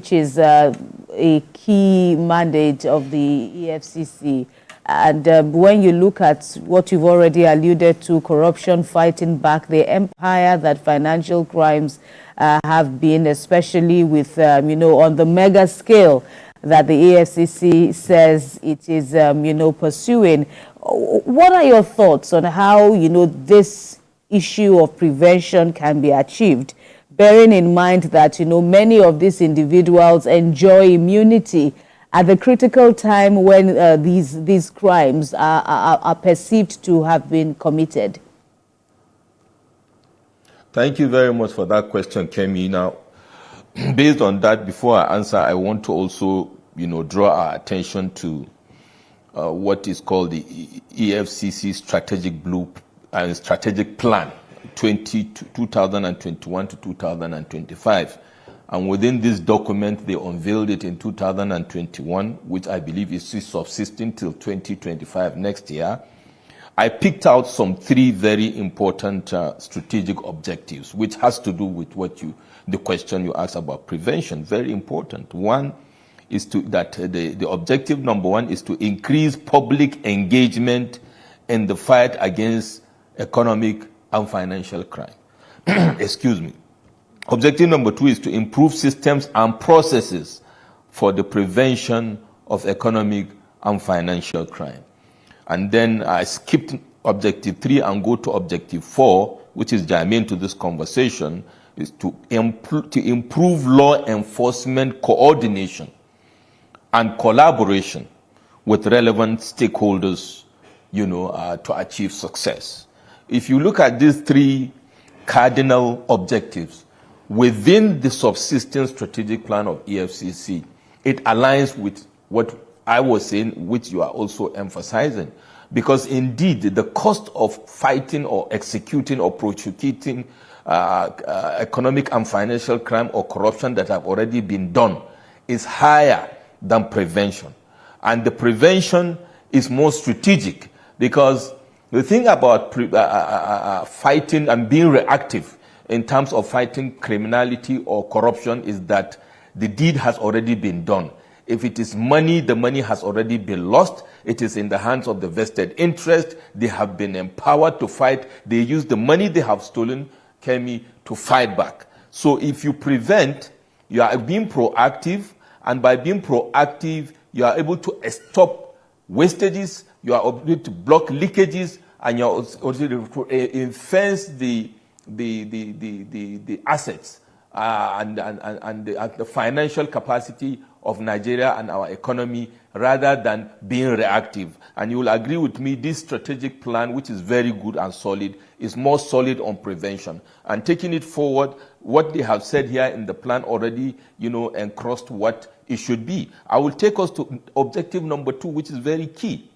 which is a key mandate of the EFCC. And when you look at what you've already alluded to, corruption, fighting back, the empire that financial crimes have been, especially with, on the mega scale that the EFCC says it is, pursuing. What are your thoughts on how, this issue of prevention can be achieved, bearing in mind that, many of these individuals enjoy immunity at the critical time when these crimes are perceived to have been committed? Thank you very much for that question, Kemi. Now, based on that, before I answer, I want to also, draw our attention to what is called the EFCC strategic plan 2021 to 2025. And within this document, they unveiled it in 2021, which I believe is subsisting till 2025 next year. I picked out some 3 very important strategic objectives, which has to do with the question you asked about prevention. Very important. One is the objective number 1 is to increase public engagement in the fight against economic and financial crime. Excuse me. Objective number 2 is to improve systems and processes for the prevention of economic and financial crime. And then I skipped objective 3 and go to objective 4, which is germane to this conversation, is to improve law enforcement coordination and collaboration with relevant stakeholders, to achieve success. If you look at these 3 cardinal objectives, within the subsisting strategic plan of EFCC, it aligns with what I was saying, which you are also emphasizing. Because indeed, the cost of fighting or executing or prosecuting economic and financial crime or corruption that have already been done is higher than prevention. And the prevention is more strategic, because the thing about fighting and being reactive in terms of fighting criminality or corruption is that the deed has already been done. If it is money, the money has already been lost. It is in the hands of the vested interest. They have been empowered to fight. They use the money they have stolen, Kemi, to fight back. So if you prevent, you are being proactive, and by being proactive, you are able to stop wastages, you are able to block leakages, and you are also able to enhance the assets and the financial capacity of Nigeria and our economy, rather than being reactive. And you will agree with me, this strategic plan, which is very good and solid, is more solid on prevention. And taking it forward, what they have said here in the plan already, encrossed what it should be. I will take us to objective number 2, which is very key.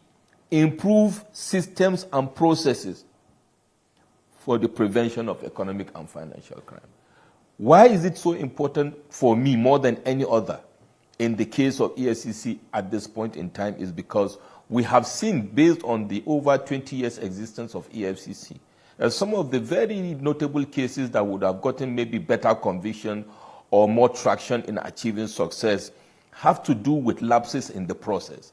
Improve systems and processes for the prevention of economic and financial crime. Why is it so important for me more than any other in the case of EFCC at this point in time is because we have seen, based on the over 20 years existence of EFCC, some of the very notable cases that would have gotten maybe better conviction or more traction in achieving success have to do with lapses in the process.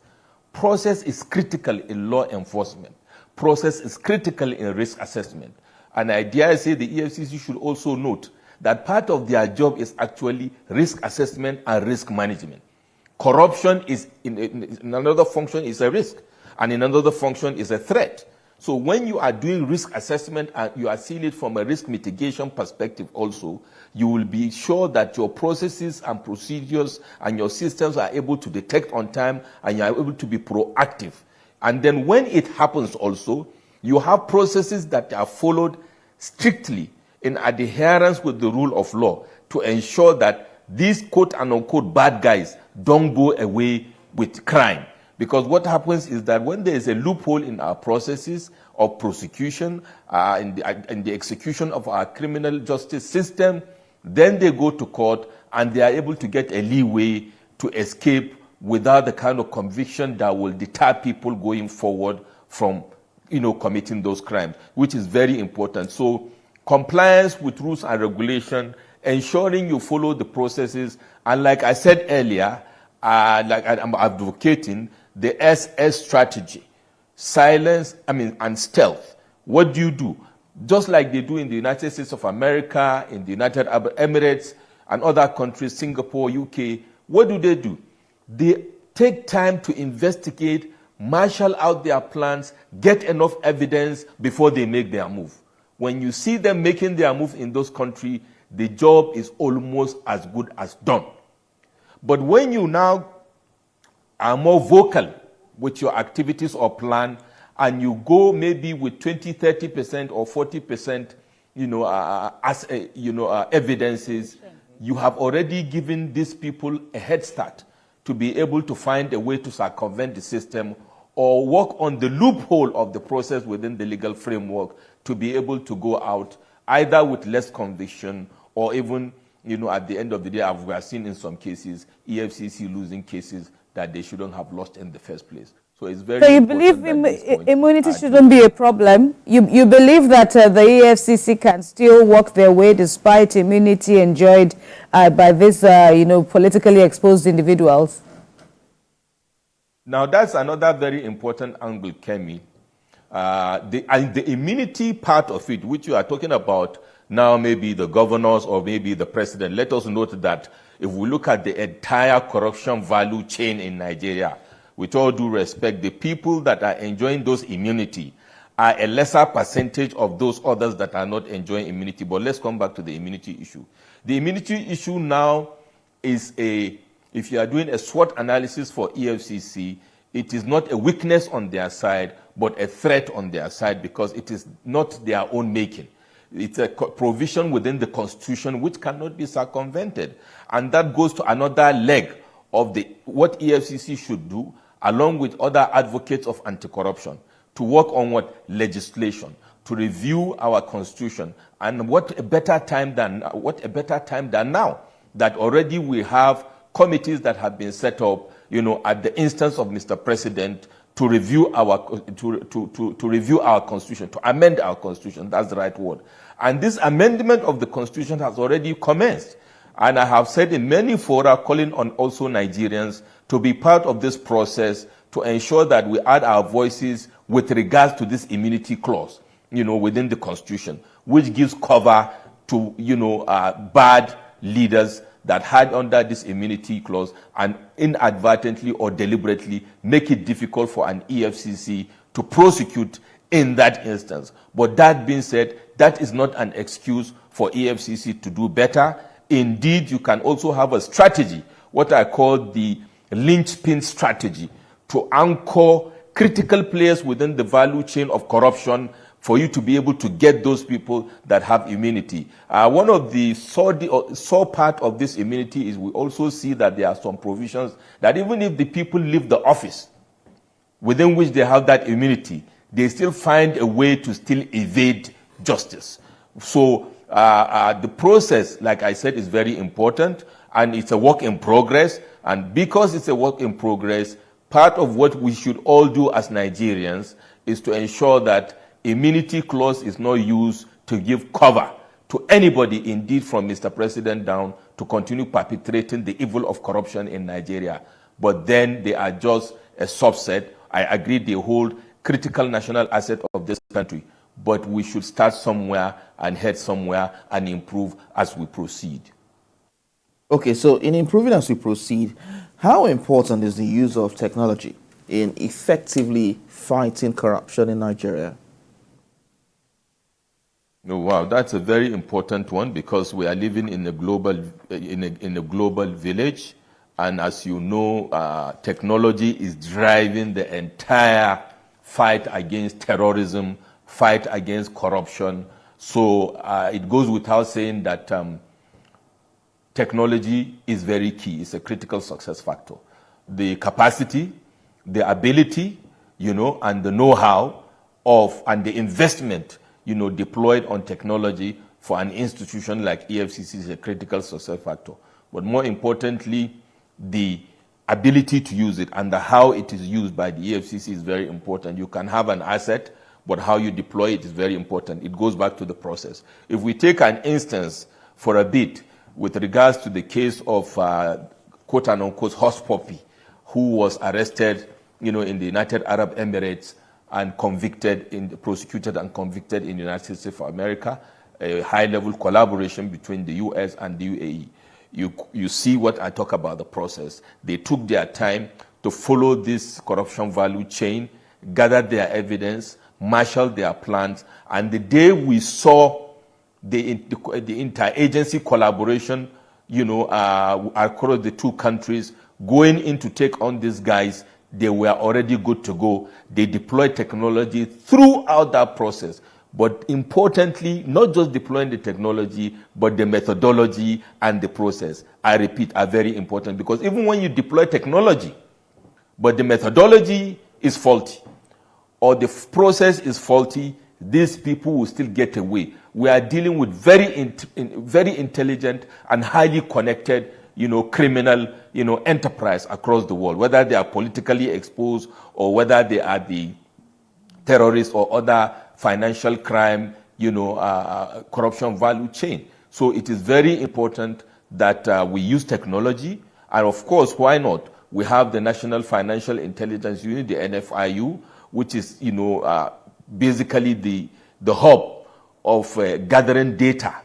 Process is critical in law enforcement. Process is critical in risk assessment. And I dare say the EFCC should also note that part of their job is actually risk assessment and risk management. Corruption is in another function is a risk, and in another function is a threat. So when you are doing risk assessment and you are seeing it from a risk mitigation perspective also, you will be sure that your processes and procedures and your systems are able to detect on time, and you are able to be proactive. And then when it happens also, you have processes that are followed strictly in adherence with the rule of law to ensure that these quote and unquote bad guys don't go away with crime. Because what happens is that when there is a loophole in our processes of prosecution, in the execution of our criminal justice system, then they go to court and they are able to get a leeway to escape without the kind of conviction that will deter people going forward from, committing those crimes, which is very important. So compliance with rules and regulation, ensuring you follow the processes And like I said earlier, I'm advocating the SS strategy, silence, and stealth. What do? Just like they do in the United States of America, in the United Arab Emirates, and other countries, Singapore, UK, what do? They take time to investigate, marshal out their plans, get enough evidence before they make their move. When you see them making their move in those countries, the job is almost as good as done. But when you now are more vocal with your activities or plan, and you go maybe with 20, 30% or 40%, evidences, you have already given these people a head start to be able to find a way to circumvent the system or work on the loophole of the process within the legal framework to be able to go out either with less conviction or even, at the end of the day, as we have seen in some cases, EFCC losing cases that they shouldn't have lost in the first place. So it's very. So you believe immunity shouldn't be a problem? You believe that the EFCC can still work their way despite immunity enjoyed by these, politically exposed individuals? Now that's another very important angle, Kemi. The immunity part of it, which you are talking about now, maybe the governors or maybe the president. Let us note that if we look at the entire corruption value chain in Nigeria, with all due respect, the people that are enjoying those immunity are a lesser percentage of those others that are not enjoying immunity. But let's come back to the immunity issue. The immunity issue now is if you are doing a SWOT analysis for EFCC, it is not a weakness on their side, but a threat on their side because it is not their own making. It's a provision within the Constitution which cannot be circumvented. And that goes to another leg of what EFCC should do, along with other advocates of anti-corruption, to work on legislation, to review our Constitution. And what a better time than now that already we have committees that have been set up, at the instance of Mr. President, to review our Constitution, to amend our Constitution. That's the right word. And this amendment of the Constitution has already commenced. And I have said in many fora, calling on also Nigerians to be part of this process to ensure that we add our voices with regards to this immunity clause, within the Constitution, which gives cover to, bad leaders that hide under this immunity clause and inadvertently or deliberately make it difficult for an EFCC to prosecute in that instance. But that being said, that is not an excuse for EFCC to do better. Indeed, you can also have a strategy, what I call the linchpin strategy, to anchor critical players within the value chain of corruption for you to be able to get those people that have immunity. One of the sore part of this immunity is we also see that there are some provisions that even if the people leave the office within which they have that immunity, they still find a way to still evade justice. So the process, like I said, is very important and it's a work in progress. And because it's a work in progress, part of what we should all do as Nigerians is to ensure that immunity clause is not used to give cover to anybody, indeed from Mr. President down, to continue perpetrating the evil of corruption in Nigeria. But then they are just a subset. I agree they hold critical national asset of this country. But we should start somewhere and head somewhere and improve as we proceed. Okay, so in improving as we proceed, how important is the use of technology in effectively fighting corruption in Nigeria? Oh, wow, that's a very important one because we are living in a global village, and as you know, technology is driving the entire fight against terrorism, fight against corruption. So it goes without saying that technology is very key. It's a critical success factor. The capacity, the ability, and the know-how and the investment, deployed on technology for an institution like EFCC is a critical success factor. But more importantly, the ability to use it and how it is used by the EFCC is very important. You can have an asset, but how you deploy it is very important. It goes back to the process. If we take an instance for a bit, with regards to the case of quote and unquote Horse Puppy, who was arrested, in the United Arab Emirates and prosecuted and convicted in the United States of America, a high-level collaboration between the U.S. and the UAE. You see what I talk about the process. They took their time to follow this corruption value chain, gather their evidence, marshal their plans, and the day we saw the interagency collaboration, across the two countries, going in to take on these guys, they were already good to go. They deployed technology throughout that process. But importantly, not just deploying the technology, but the methodology and the process, I repeat, are very important. Because even when you deploy technology, but the methodology is faulty, or the process is faulty, these people will still get away. We are dealing with very intelligent and highly connected, criminal, enterprise across the world, whether they are politically exposed or whether they are the terrorists or other financial crime, corruption value chain. So it is very important that we use technology. And of course, why not? We have the National Financial Intelligence Unit, the NFIU, which is, basically the hub of gathering data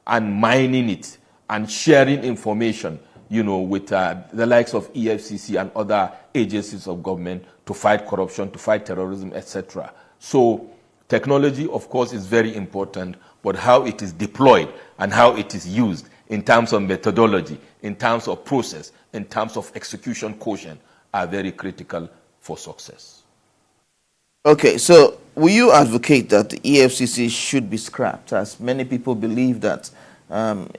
and mining it and sharing information, with the likes of EFCC and other agencies of government to fight corruption, to fight terrorism, etc. So technology, of course, is very important, but how it is deployed and how it is used in terms of methodology, in terms of process, in terms of execution quotient are very critical for success. Okay, so will you advocate that the EFCC should be scrapped, as many people believe that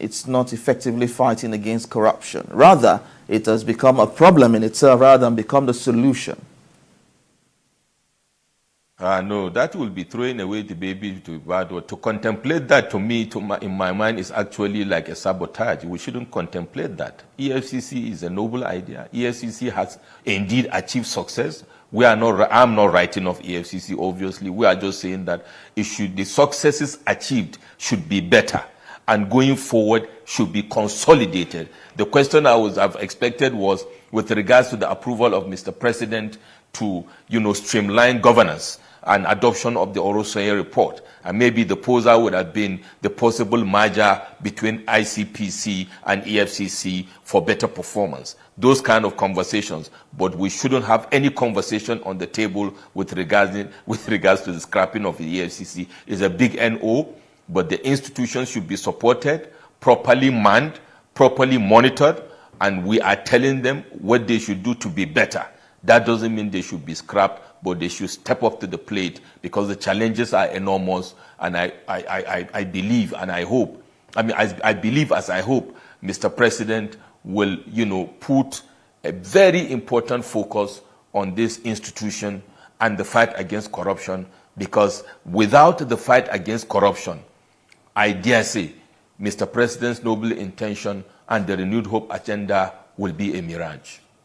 it's not effectively fighting against corruption? Rather, it has become a problem in itself rather than become the solution. No, that will be throwing away the baby to bad water. To contemplate that, to me, in my mind, is actually like a sabotage. We shouldn't contemplate that. EFCC is a noble idea. EFCC has indeed achieved success. I'm not writing off EFCC, obviously. We are just saying that the successes achieved should be better, and going forward should be consolidated. The question I would have expected was with regards to the approval of Mr. President to, streamline governance and adoption of the Orosoye report. And maybe the poser would have been the possible merger between ICPC and EFCC for better performance. Those kind of conversations. But we shouldn't have any conversation on the table with regards to the scrapping of the EFCC. It's a big NO, but the institutions should be supported, properly manned, properly monitored, and we are telling them what they should do to be better. That doesn't mean they should be scrapped, but they should step up to the plate because the challenges are enormous. And I believe and I hope, I believe as I hope, Mr. President will, put a very important focus on this institution and the fight against corruption, because without the fight against corruption, I dare say, Mr. President's noble intention and the renewed hope agenda will be a mirage.